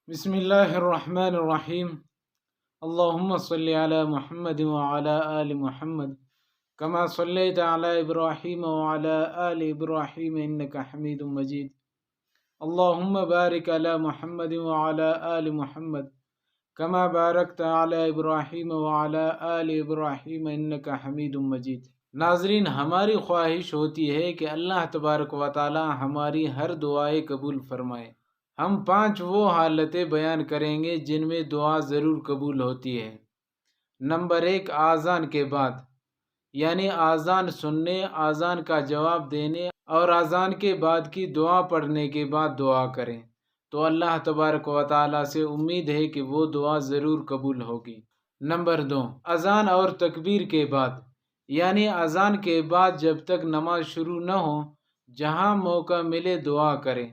بسم اللہ الرحمن الرحیم اللہم صلی علی محمد وعلی آل محمد کما صلیت علی ابراہیم وعلی آل ابراہیم انک حمید مجید اللہم بارک علی محمد وعلی آل محمد کما بارکت علی ابراہیم وعلی آل ابراہیم انک حمید مجید۔ ناظرین، ہماری خواہش ہوتی ہے کہ اللہ تبارک و تعالی ہماری ہر دعائیں قبول فرمائے۔ ہم 5 وہ حالتیں بیان کریں گے جن میں دعا ضرور قبول ہوتی ہے۔ نمبر 1، آذان کے بعد، یعنی آذان سننے، آذان کا جواب دینے اور آذان کے بعد کی دعا پڑھنے کے بعد دعا کریں تو اللہ تبارک و تعالیٰ سے امید ہے کہ وہ دعا ضرور قبول ہوگی۔ نمبر 2، اذان اور تکبیر کے بعد، یعنی اذان کے بعد جب تک نماز شروع نہ ہو، جہاں موقع ملے دعا کریں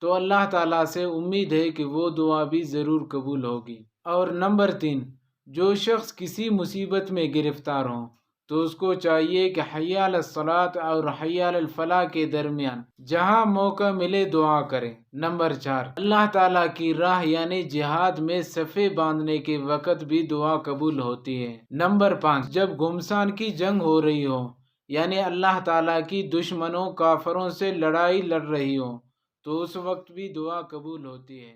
تو اللہ تعالیٰ سے امید ہے کہ وہ دعا بھی ضرور قبول ہوگی۔ اور نمبر 3، جو شخص کسی مصیبت میں گرفتار ہوں تو اس کو چاہیے کہ حی علی الصلاۃ اور حی علی الفلاح کے درمیان جہاں موقع ملے دعا کریں۔ نمبر 4، اللہ تعالیٰ کی راہ یعنی جہاد میں صفیں باندھنے کے وقت بھی دعا قبول ہوتی ہے۔ نمبر 5، جب گھمسان کی جنگ ہو رہی ہو، یعنی اللہ تعالیٰ کی دشمنوں کافروں سے لڑائی لڑ رہی ہو تو اس وقت بھی دعا قبول ہوتی ہے۔